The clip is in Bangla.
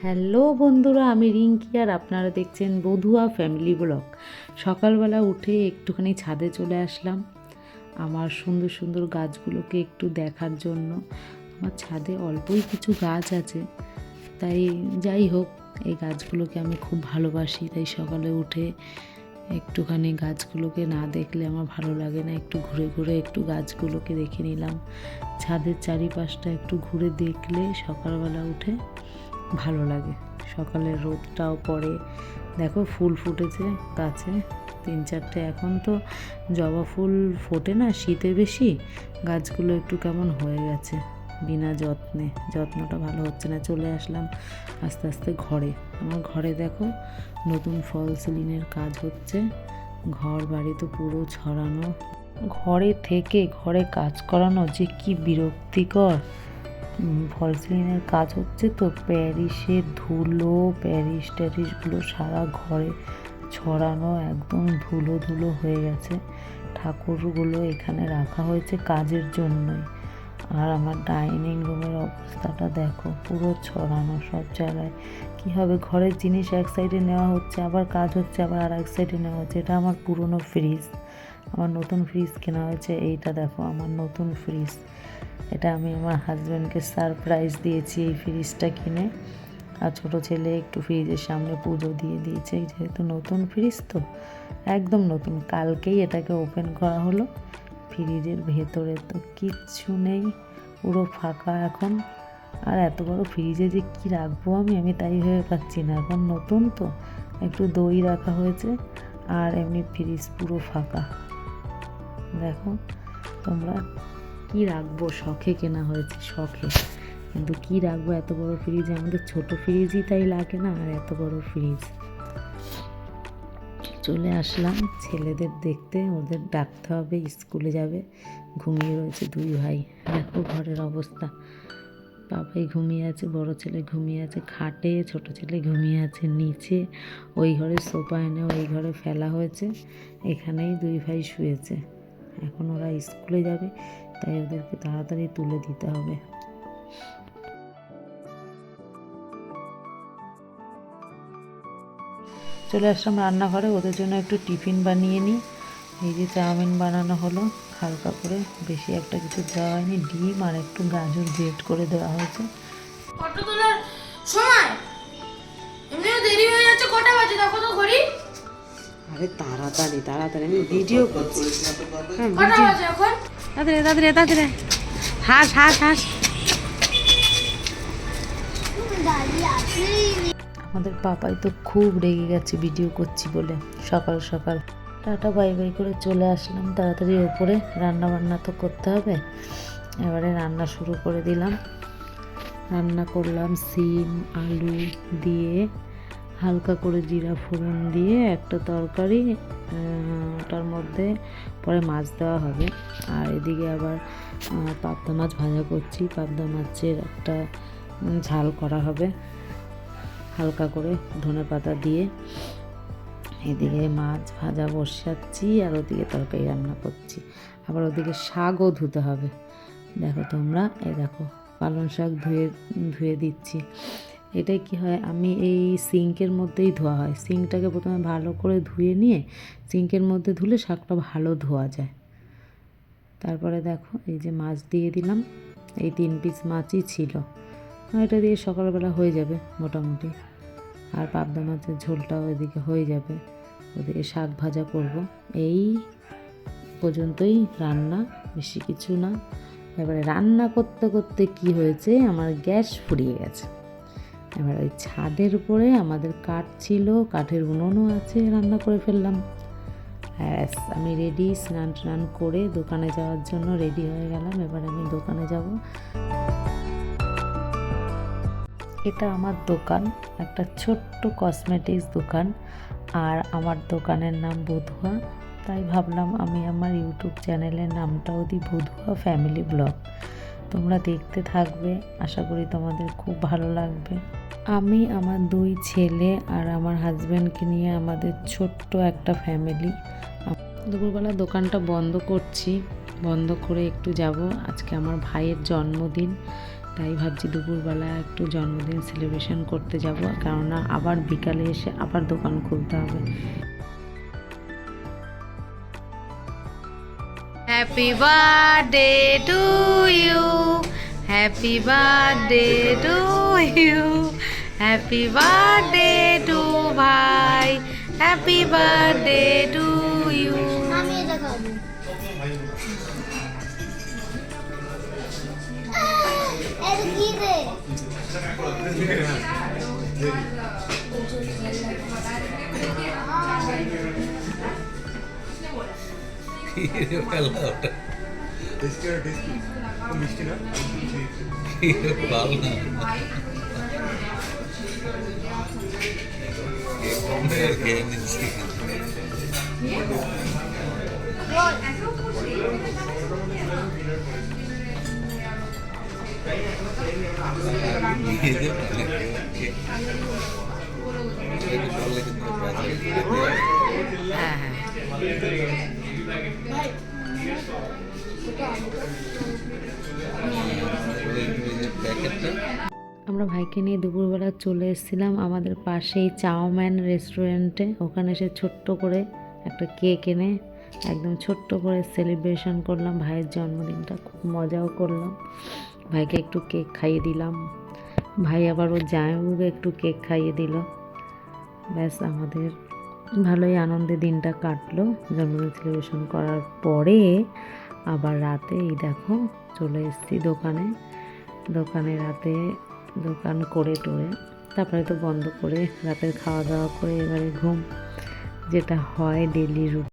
হ্যালো বন্ধুরা, আমি রিঙ্কি আর আপনারা দেখছেন বধুয়া ফ্যামিলি ব্লগ। সকালবেলা উঠে একটুখানি ছাদে চলে আসলাম আমার সুন্দর সুন্দর গাছগুলোকে একটু দেখার জন্য। আমার ছাদে অল্পই কিছু গাছ আছে, তাই যাই হোক এই গাছগুলোকে আমি খুব ভালোবাসি, তাই সকালে উঠে একটুখানি গাছগুলোকে না দেখলে আমার ভালো লাগে না। একটু ঘুরে ঘুরে একটু গাছগুলোকে দেখে নিলাম। ছাদের চারিপাশটা একটু ঘুরে দেখলে সকালবেলা উঠে ভালো লাগে। সকালের রোদটাও পড়ে, দেখো ফুল ফুটেছে গাছে 3-4টে। এখন তো জবা ফুল ফোটে না, শীতে বেশি, গাছগুলো একটু কেমন হয়ে গেছে বিনা যত্নটা ভালো হচ্ছে না। চলে আসলাম আস্তে আস্তে ঘরে। আমার ঘরে দেখো নতুন ফল সিলিংয়ের কাজ হচ্ছে। ঘর বাড়ি তো পুরো ছড়ানো, ঘরে থেকে ঘরে কাজ করানো যে কি বিরক্তিকর। ফল সিলিংয়ের কাজ হচ্ছে তো প্যারিসের ধুলো, ট্যারিসগুলো সারা ঘরে ছড়ানো, একদম ধুলো ধুলো হয়ে গেছে। ঠাকুরগুলো এখানে রাখা হয়েছে কাজের জন্যই। আর আমার ডাইনিং রুমের অবস্থাটা দেখো, পুরো ছড়ানো সব জায়গায়। কী হবে, ঘরের জিনিস এক সাইডে নেওয়া হচ্ছে, আবার কাজ হচ্ছে, আবার আর এক সাইডে নেওয়া হচ্ছে। এটা আমার পুরনো ফ্রিজ, আমার নতুন ফ্রিজ কেনা হয়েছে। এইটা দেখো আমার নতুন ফ্রিজ, এটা আমি আমার হাজব্যান্ডকে সারপ্রাইজ দিয়েছি এই ফ্রিজটা কিনে। আর ছোটো ছেলে একটু ফ্রিজের সামনে পুজো দিয়ে দিয়েছে, যেহেতু নতুন ফ্রিজ তো একদম নতুন। কালকেই এটাকে ওপেন করা হলো। ফ্রিজের ভেতরে তো কিচ্ছু নেই, পুরো ফাঁকা এখন। আর এত বড় ফ্রিজে যে কী রাখবো আমি তাই ভেবে পাচ্ছি না। এখন নতুন তো একটু দই রাখা হয়েছে, আর এমনি ফ্রিজ পুরো ফাঁকা। দেখো তোমরা, কি রাখবো, শখে কেনা হয়েছে, শখে, কিন্তু কি রাখবো এত বড় ফ্রিজে। আমাদের ছোট ফ্রিজই তাই লাগে না, আর এত বড় ফ্রিজ। চলে আসলাম ছেলেদের দেখতে, ওদের ডাকতে হবে, স্কুলে যাবে। ঘুমিয়ে রয়েছে দুই ভাই। দেখো ঘরের অবস্থা, বাবাই ঘুমিয়ে আছে, বড় ছেলে ঘুমিয়ে আছে খাটে, ছোট ছেলে ঘুমিয়ে আছে নিচে। ওই ঘরে সোফা এনে ওই ঘরে ফেলা হয়েছে, এখানেই দুই ভাই শুয়েছে। এখন ওরা স্কুলে যাবে, তাই ওদেরকে তাড়াতাড়ি তুলে দিতে হবে। চলে আসলাম রান্নাঘরে, ওদের জন্য একটু টিফিন বানিয়ে নিই। এই যে চাউমিন বানানো হলো হালকা করে, বেশি একটা কিছু দেওয়া হয়নি, ডিম আর একটু গাজর গ্রেট করে দেওয়া হয়েছে। ফটো তোলার সময় এমনিও দেরি হয়ে যাচ্ছে, কটা বাজে দেখো তো ঘড়ি। আরে তাড়াতাড়ি আমি ভিডিও করছি। হ্যাঁ, কটা বাজে এখন? তাড়াতাড়ি হাস আমাদের পাপাই তো খুব রেগে গেছে ভিডিও করছি বলে। সকাল সকাল টাটা বাই বাই করে চলে আসলাম তাড়াতাড়ি ওপরে। রান্না বান্না তো করতে হবে, এবারে রান্না শুরু করে দিলাম। রান্না করলাম সিম আলু দিয়ে, হালকা করে জিরা ফোড়ন দিয়ে একটা তরকারি। ওটার মধ্যে পরে মাছ দেওয়া হবে। আর এদিকে আবার পাবদা মাছ ভাজা করছি, পাবদা মাছের একটা ঝাল করা হবে হালকা করে ধনেপাতা দিয়ে। এদিকে মাছ ভাজা বসাচ্ছি, আর ওদিকে তরকারি রান্না করছি। আবার ওদিকে শাকও ধুতে হবে। দেখো তোমরা, এই দেখো পালং শাক ধুয়ে দিচ্ছি। এটাই কি হয়, আমি এই সিঙ্কের মধ্যেই ধোয়া হয়। সিঙ্কটাকে প্রথমে ভালো করে ধুয়ে নিয়ে সিঙ্কের মধ্যে ধুলে শাকটা ভালো ধোয়া যায়। তারপরে দেখো এই যে মাছ দিয়ে দিলাম, এই 3 পিস মাছই ছিল। এটা দিয়ে সকালবেলা হয়ে যাবে মোটামুটি। আর পাবদা মাছের ঝোলটাও এদিকে হয়ে যাবে, ওদিকে শাক ভাজা করব। এই পর্যন্তই রান্না, বেশি কিছু না। এবারে রান্না করতে করতে কি হয়েছে, আমার গ্যাস ফুরিয়ে গেছে। এবার ওই ছাদের উপরে আমাদের কাঠ ছিল, কাঠের উনুনও আছে, রান্না করে ফেললাম। ব্যাস আমি রেডি, স্নান করে দোকানে যাওয়ার জন্য রেডি হয়ে গেলাম। এবার আমি দোকানে যাব। এটা আমার দোকান, একটা ছোট্ট কসমেটিক্স দোকান, আর আমার দোকানের নাম বধুয়া। তাই ভাবলাম আমি আমার ইউটিউব চ্যানেলের নামটাও দিই বধুয়া ফ্যামিলি ব্লগ। তোমরা দেখতে থাকবে, আশা করি তোমাদের খুব ভালো লাগবে। আমি আমার 2 ছেলে আর আমার হাজব্যান্ডকে নিয়ে আমাদের ছোট্ট একটা ফ্যামিলি। দুপুরবেলা দোকানটা বন্ধ করছি, বন্ধ করে একটু যাব। আজকে আমার ভাইয়ের জন্মদিন, তাই ভাবছি দুপুরবেলা একটু জন্মদিন সেলিব্রেশন করতে যাব, কেননা আবার বিকালে এসে আবার দোকান খুলতে হবে। Happy birthday to you, happy birthday to you, happy birthday to ভাই, হ্যাপি বার্থডে টু ইউ। আমি এটা খাবো। এটা কি রে? হ্যাঁ হ্যাঁ, আমরা ভাইকে নিয়ে দুপুরবেলা চলে এসেছিলাম আমাদের পাশেই চাউম্যান রেস্টুরেন্টে। ওখানে এসে ছোট্ট করে একটা কেক এনে একদম ছোট্ট করে সেলিব্রেশন করলাম ভাইয়ের জন্মদিনটা। খুব মজাও করলাম, ভাইকে একটু কেক খাইয়ে দিলাম, ভাই আবার ওর জামাইবাবুকে একটু কেক খাইয়ে দিল। ব্যাস আমাদের ভালোই আনন্দে দিনটা কাটলো। জন্মদিন সেলিব্রেশন করার পরে আবার রাতে এই দেখো চলে এসেছি দোকানে রাতে দোকান করে টোরে তারপরে তো বন্ধ করে রাতের খাওয়া দাওয়া করে এবারে ঘুম, যেটা হয় ডেলি রুটিন।